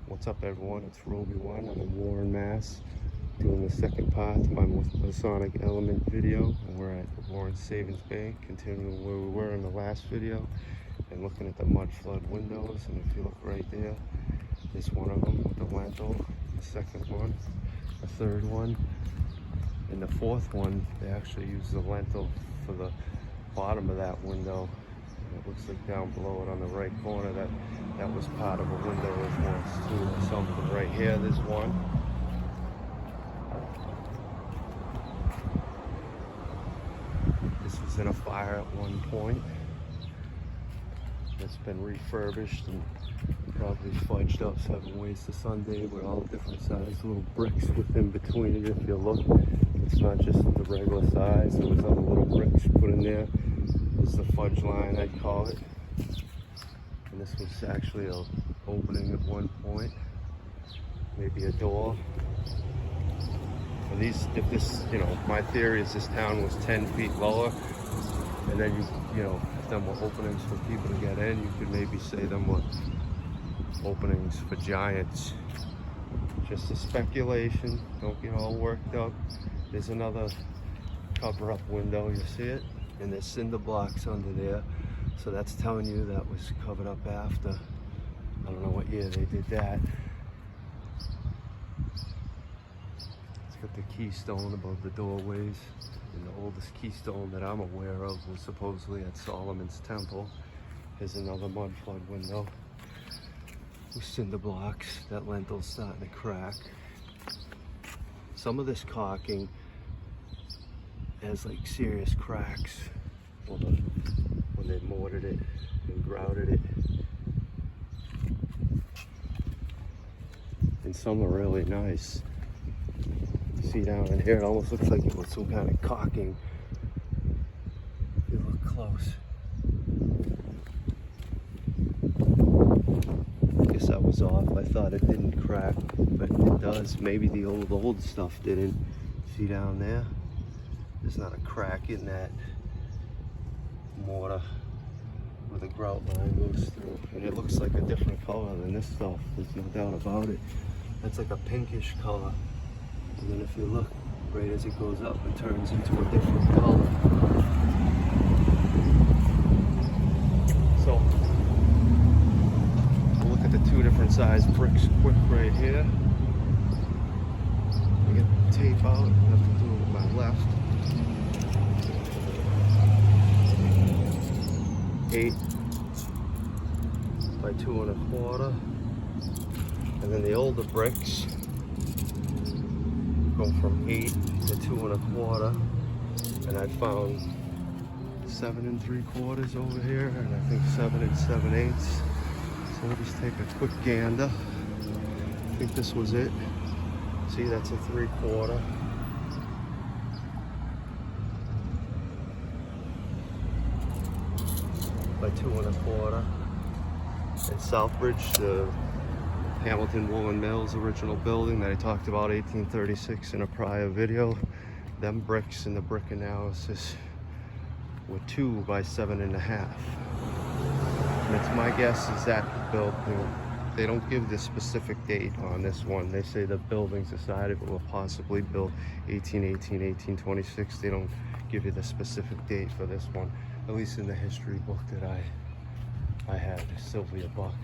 What's up, everyone? It's Roby1. I'm in Warren, Mass. Doing the second part to my Masonic element video. And we're at the Warren Savings Bank, continuing where we were in the last video, and looking at the mud flood windows. And if you look right there, there's one of them with the lentil, the second one, the third one, and the fourth one. They actually use the lentil for the bottom of that window. It looks like down below it on the right corner that was part of a window of once too, or something. Right here, there's one. This was in a fire at one point. It's been refurbished and probably fudged up 7 ways to Sunday with all different sized little bricks within between it. If you look, it's not just the regular size. There was other little bricks put in there. This is the fudge line, I'd call it. And this was actually an opening at one point, maybe a door. And these, if this, my theory is this town was 10 feet lower, and then if them were openings for people to get in, you could maybe say them were openings for giants. Just a speculation, don't get all worked up. There's another cover-up window, you see it? And there's cinder blocks under there, so that's telling you that was covered up after. I don't know what year they did that. It's got the keystone above the doorways, and the oldest keystone that I'm aware of was supposedly at Solomon's Temple. Here's another mud flood window with cinder blocks. That lentil's starting to crack. Some of this caulking has like serious cracks when they mortared it and grouted it. And some are really nice. You see down in here, it almost looks like it was some kind of caulking. If you look close. I guess I was off. I thought it didn't crack, but it does. Maybe the old stuff didn't. See down there? There's not a crack in that mortar where the grout line goes through. And it looks like a different color than this stuff. There's no doubt about it. That's like a pinkish color. And then if you look, right as it goes up, it turns into a different color. So, we'll look at the two different size bricks quick right here. I get the tape out, I have to do it with my left. 8 by 2 1/4, and then the older bricks go from 8 to 2 1/4, and I found 7 3/4 over here, and I think 7 7/8. So we'll just take a quick gander. I think this was it. See, that's a 3/4. By 2 1/4. And Southbridge, the Hamilton Woolen Mills original building that I talked about, 1836 in a prior video. Them bricks in the brick analysis were 2 by 7.5. And it's my guess is that built. They don't give the specific date on this one. They say the building's decided it will possibly built 1818, 1826. They don't give you the specific date for this one. At least in the history book that I had, Sylvia Buck.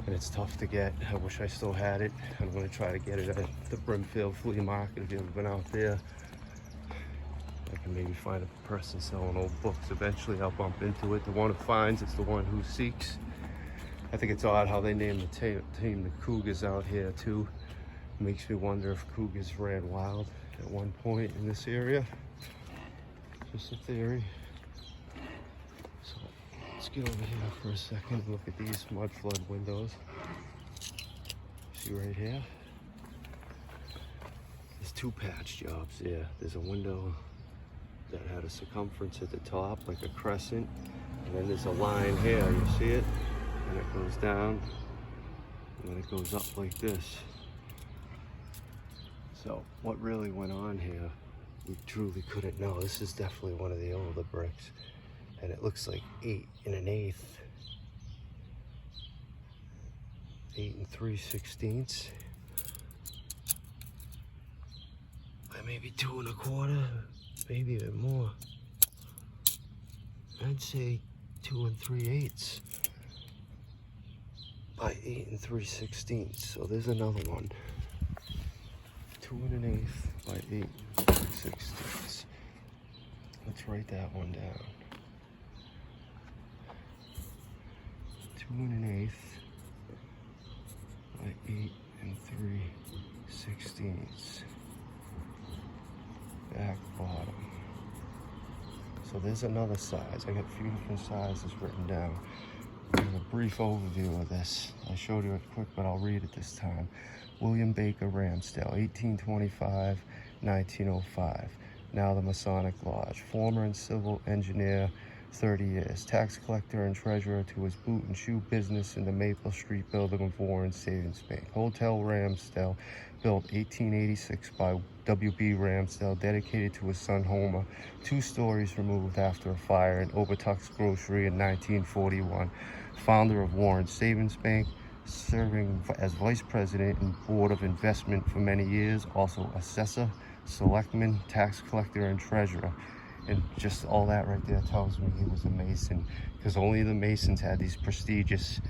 And it's tough to get. I wish I still had it. I'm going to try to get it at the Brimfield Flea Market. If you've ever been out there, I can maybe find a person selling old books. Eventually I'll bump into it. The one who finds it's the one who seeks. I think it's odd how they named the team the Cougars out here too. It makes me wonder if Cougars ran wild at one point in this area. Just a theory. So let's get over here for a second and look at these mud flood windows. See right here? There's 2 patch jobs there. There's a window that had a circumference at the top, like a crescent. And then there's a line here, you see it? And it goes down, and then it goes up like this. So what really went on here, we truly couldn't know. This is definitely one of the older bricks. And it looks like 8 1/8. 8 3/16. By maybe 2 1/4, maybe even more. I'd say 2 3/8 by 8 3/16. So there's another one. 2 1/8 by 8 3/16. Let's write that one down. 2 1/8 by 8 3/16. Back bottom. So there's another size. I got a few different sizes written down. A brief overview of this. I showed you it quick, but I'll read it this time. William Baker Ramsdale, 1825-1905. Now the Masonic Lodge. Former and civil engineer, 30 years. Tax collector and treasurer to his boot and shoe business in the Maple Street building of Warren Savings Bank. Hotel Ramsdale, built 1886 by W.B. Ramsdale, dedicated to his son Homer. 2 stories removed after a fire in Obertuck's Grocery in 1941. Founder of Warren Savings Bank, serving as vice president and board of investment for many years. Also assessor, selectman, tax collector, and treasurer. And just all that right there tells me he was a Mason, because only the Masons had these prestigious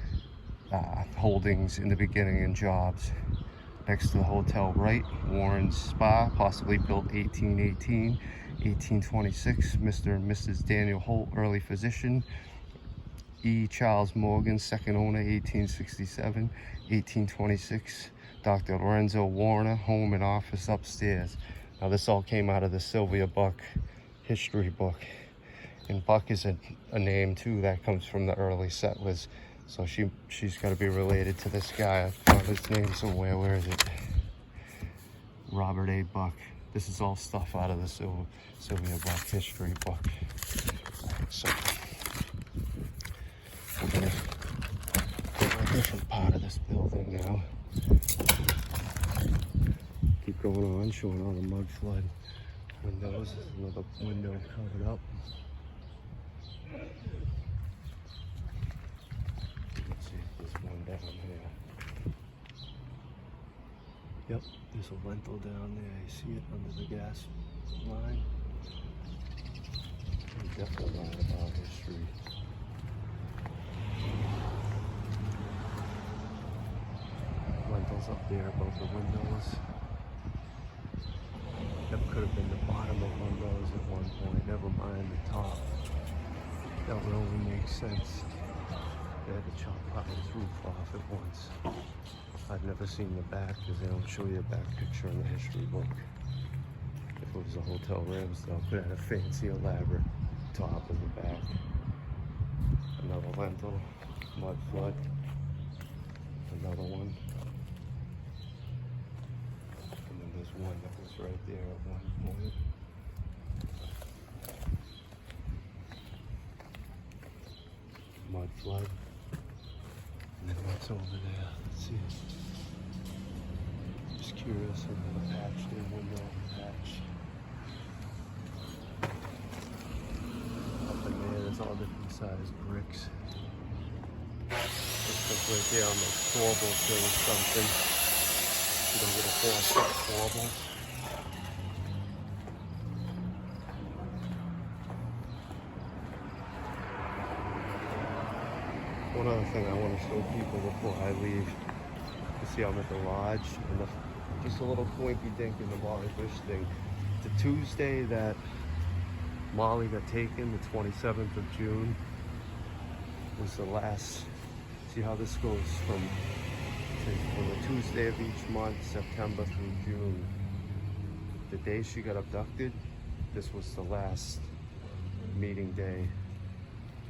holdings in the beginning and jobs. Next to the hotel right, Warren's Spa, possibly built 1818, 1826. Mr. and Mrs. Daniel Holt, early physician. E. Charles Morgan, second owner, 1867, 1826. Dr. Lorenzo Warner, home and office upstairs. Now this all came out of the Sylvia Buck history book. And Buck is a name too that comes from the early settlers. So she's got to be related to this guy. I found his name somewhere. Where is it? Robert A. Buck. This is all stuff out of the Sylvia Buck history book. So we're gonna go to a different part of this building now. Keep going on, showing all the mud flood windows. There's another window covered up. Let's see if there's one down here. Yep, there's a lentil down there. You see it under the gas line? I'm definitely right about history. Lentils up there above the windows. That could have been the bottom of windows at one point, never mind the top. That would only make sense. They had to chop part of this roof off at once. I've never seen the back because they don't show you a back picture in the history book. If it was a Hotel Ramsdale, could have had a fancy, elaborate top in the back. Another lentil, mud flood. Another one. And then there's one that was right there at one point. Mud flood. And then what's over there? Let's see. Just curious, another patch there, window patch. Up in there, there's all different sized bricks. Looks like right there on those corbels there was something. You don't get a 4-foot corbel. One other thing I want to show people before I leave. You see I'm at the lodge, and just a little coinkidink in the Molly Bish thing. The Tuesday that Molly got taken, the 27th of June, was the last. See how this goes from the Tuesday of each month, September through June. The day she got abducted, this was the last meeting day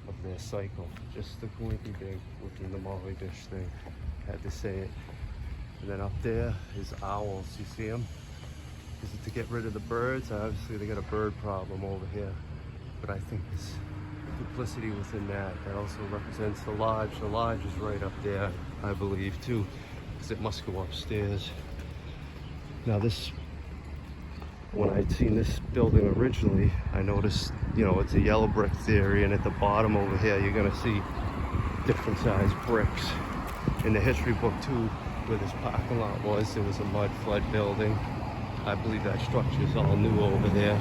of their cycle. Just the coinkydink within the Molly Bish thing. Had to say it. And then up there is owls. You see them? Is it to get rid of the birds? Obviously they got a bird problem over here. But I think there's duplicity within that. That also represents the lodge. The lodge is right up there, I believe, too, because it must go upstairs. Now this, when I'd seen this building originally, I noticed, you know, it's a yellow brick theory, and at the bottom over here, you're gonna see different sized bricks. in the history book too, where this parking lot was, there was a mud flood building. I believe that structure is all new over there.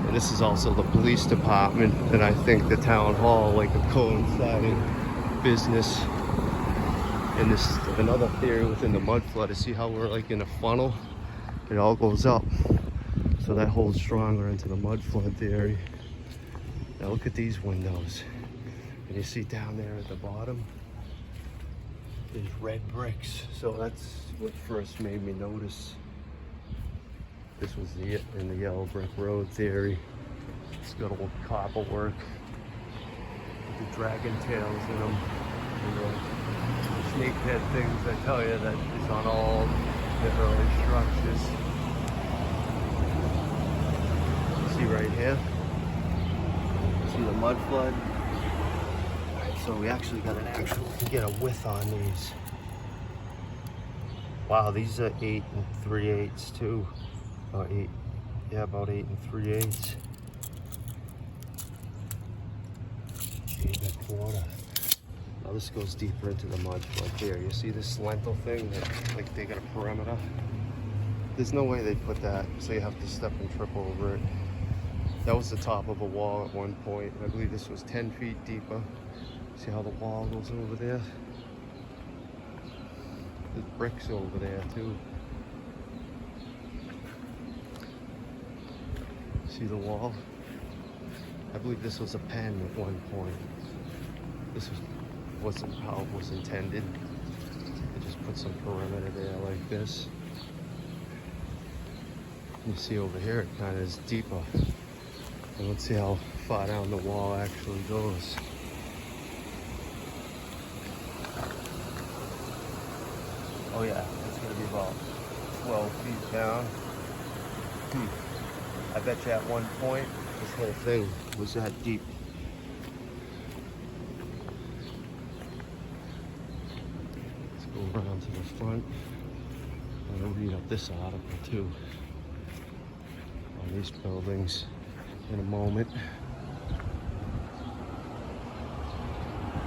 And this is also the police department, and I think the town hall, like a coinciding business. And this is another theory within the mud flood, to see how we're like in a funnel, it all goes up. So that holds stronger into the mud flood theory. Now look at these windows. And you see down there at the bottom, there's red bricks. So that's what first made me notice. This was in the yellow brick road theory. It's got old copper work with the dragon tails in them. And the snake head things, I tell you, that is on all the early structures. See right here? See the mud flood? Alright, so we actually got get a width on these. Wow, these are 8 3/8 too. About 8, yeah, about 8 3/8. 8 1/4. Now this goes deeper into the mud flood there. You see this lentil thing that, like, they got a perimeter? There's no way they put that, so you have to step and trip over it. That was the top of a wall at one point. I believe this was 10 feet deeper. See how the wall goes over there? There's bricks over there too. See the wall? I believe this was a pen at one point. This wasn't how it was intended. They just put some perimeter there like this. You see over here, it kind of is deeper. And let's see how far down the wall actually goes. Oh yeah, it's gonna be about 12 feet down. I bet you at one point, this whole thing was that deep. Let's go around to the front. I'm gonna read up this article too on these buildings in a moment.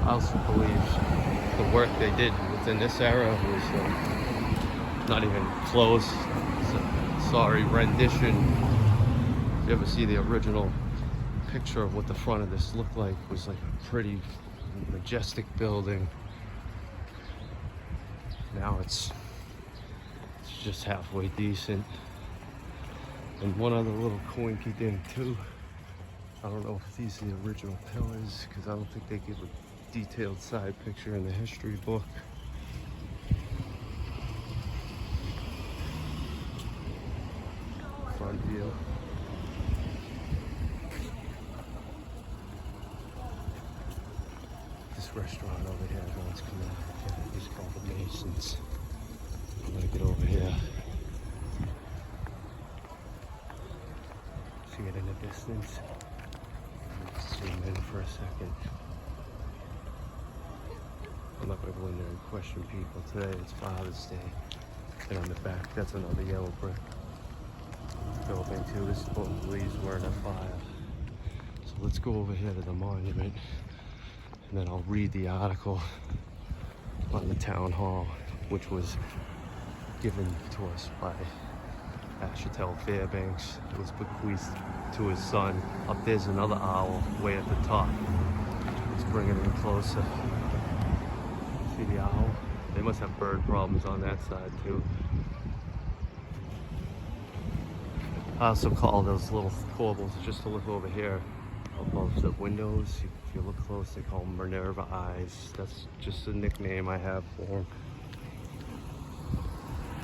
I also believe the work they did within this era was not even close. Sorry, rendition. If you ever see the original picture of what the front of this looked like, it was like a pretty majestic building. Now it's just halfway decent. And one other little coinkidink too. I don't know if these are the original pillars, because I don't think they give a detailed side picture in the history book. Front view. This restaurant over here, everyone's coming out. It's called the Masons. I'm gonna get over here. See it in the distance. Let's zoom in for a second. I'm not going to go in there and question people. Today it's Father's Day. And on the back, that's another yellow brick building too. This is what leaves were in a fire. So let's go over here to the monument, and then I'll read the article on the town hall, which was given to us by Ashatel Fairbanks. It was bequeathed to his son. Up there's another owl way at the top. Let's bring it in closer. See the owl? They must have bird problems on that side too. I also call those little corbels, just to look over here above the windows. If you look close, they call them Minerva eyes. That's just a nickname I have for them.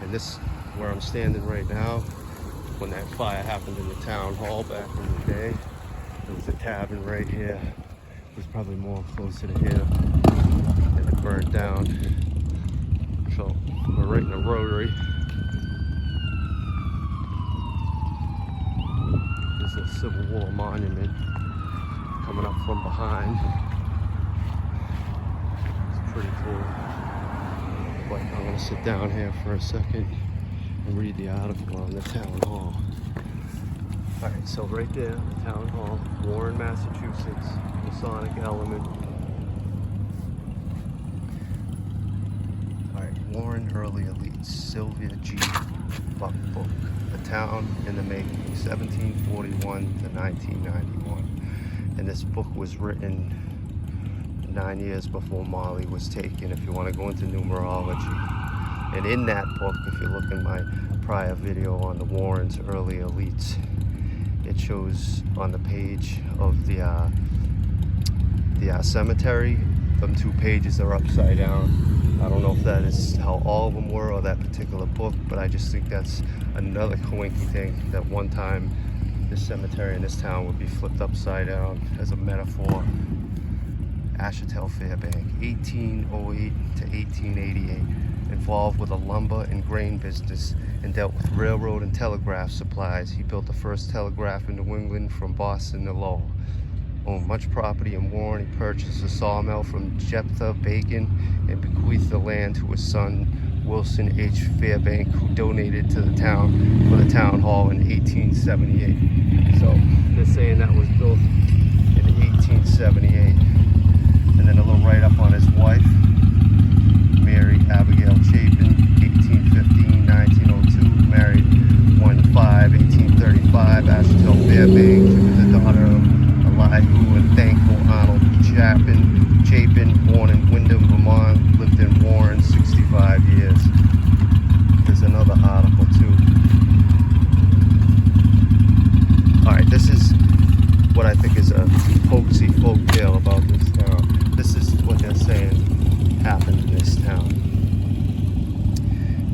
And this, where I'm standing right now, when that fire happened in the town hall back in the day, there was a tavern right here. It was probably more closer to here. And it burned down. So we're right in the rotary. There's a Civil War monument coming up from behind. It's pretty cool. But I'm gonna sit down here for a second and read the article on the town hall. Alright, so right there, the town hall, Warren, Massachusetts, Masonic element. Warren Early Elites, Sylvia G. Buck book, A Town in the Making, 1741 to 1991. And this book was written 9 years before Molly was taken, if you want to go into numerology. And in that book, if you look in my prior video on the Warrens Early Elites, it shows on the page of the cemetery, them 2 pages are upside down. I don't know if that is how all of them were or that particular book, but I just think that's another coinkidink that one time this cemetery in this town would be flipped upside down as a metaphor. Ashertel Fairbank, 1808 to 1888, involved with a lumber and grain business and dealt with railroad and telegraph supplies. He built the first telegraph in New England from Boston to Lowell. Owned much property in Warren. He purchased a sawmill from Jephthah Bacon and bequeathed the land to his son Wilson H. Fairbank, who donated to the town for the town hall in 1878. So they're saying that was built in 1878. And then a little write-up on his wife, Mary Abigail Chapin, 1815-1902, married 1/5/1835, Ashertel Fairbank. She was the daughter of Elihu and Thankful Arnold Chapin, born in Windham, Vermont, lived in Warren 65 years. There's another article too. Alright, this is what I think is a hoaxy folk tale about this town. This is what they're saying happened in this town.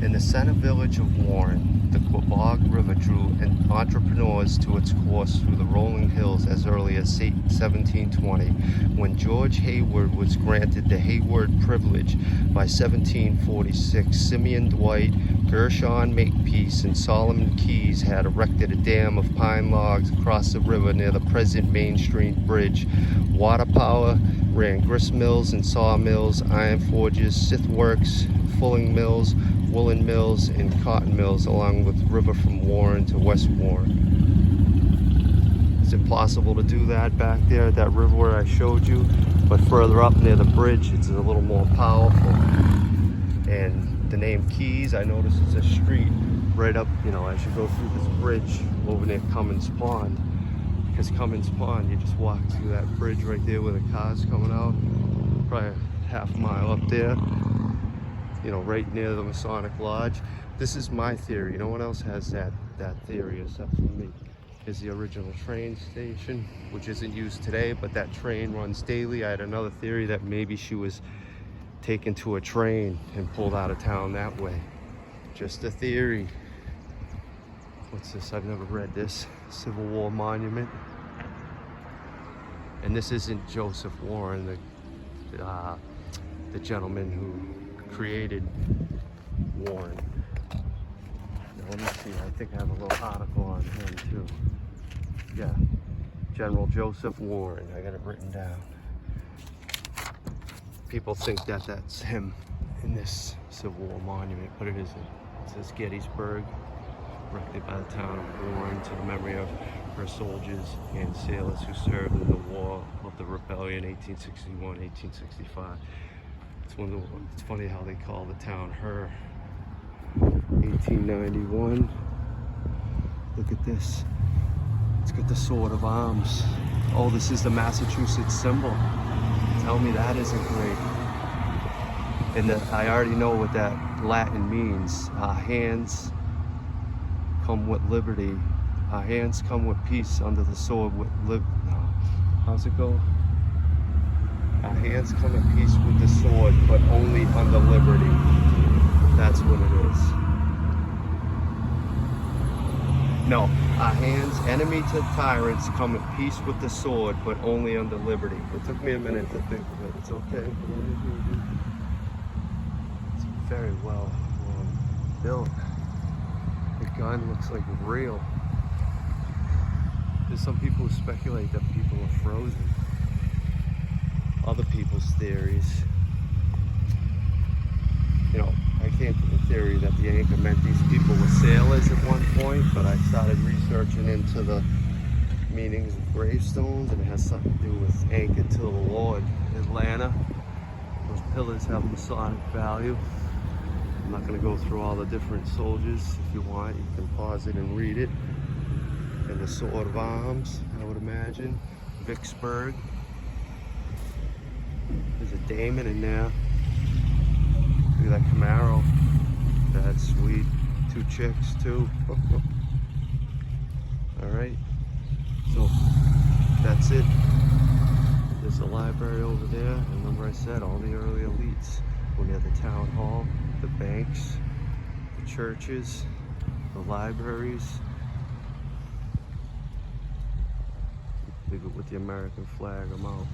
In the center village of Warren, the Quabog River drew entrepreneurs to its course through the rolling hills as early as 1720, when George Hayward was granted the Hayward privilege. By 1746, Simeon Dwight, Gershon Makepeace, and Solomon Keyes had erected a dam of pine logs across the river near the present Main Street Bridge. Water power ran grist mills and sawmills, iron forges, scythe works, fulling mills, woolen mills, and cotton mills along the river from Warren to West Warren. It's impossible to do that back there at that river where I showed you, but further up near the bridge it's a little more powerful. And the name Keyes, I noticed it's a street right up, you know, as you go through this bridge over near Cummins Pond. Because Cummins Pond, you just walk through that bridge right there where the car's coming out, probably a half mile up there, you know, right near the Masonic Lodge. This is my theory. No one else has that theory except for me. Is the original train station, which isn't used today, but that train runs daily. I had another theory that maybe she was taken to a train and pulled out of town that way. Just a theory. What's this? I've never read this. Civil War monument. And this isn't Joseph Warren, the gentleman who created Warren. Now, let me see. I think I have a little article on him too. Yeah, General Joseph Warren. I got it written down. People think that that's him in this Civil War monument, but it isn't. It says Gettysburg, erected by the town of Warren to the memory of her soldiers and sailors who served in the War of the Rebellion, 1861-1865. It's funny how they call the town her. 1891. Look at this. It's got the sword of arms. Oh, this is the Massachusetts symbol. Tell me that isn't great. And I already know what that Latin means. Our hands come with liberty. Our hands come with peace under the sword with how's it go? Our hands come in peace with the sword, but only under liberty. That's what it is. No, our hands, enemy to tyrants, come in peace with the sword, but only under liberty. It took me a minute to think of it. It's okay. It's very well built. The gun looks like real. There's some people who speculate that people are frozen. Other people's theories. You know, I came to the theory that the anchor meant these people were sailors at one point, but I started researching into the meanings of gravestones, and it has something to do with anchor to the Lord, Atlanta. Those pillars have Masonic value. I'm not going to go through all the different soldiers. If you want, you can pause it and read it. And the sword of arms, I would imagine. Vicksburg. There's a Damon in there. Look at that Camaro. That's sweet. 2 chicks too. Alright. So that's it. There's a library over there. And remember I said all the early elites were near the town hall, the banks, the churches, the libraries. Leave it with the American flag. I'm out.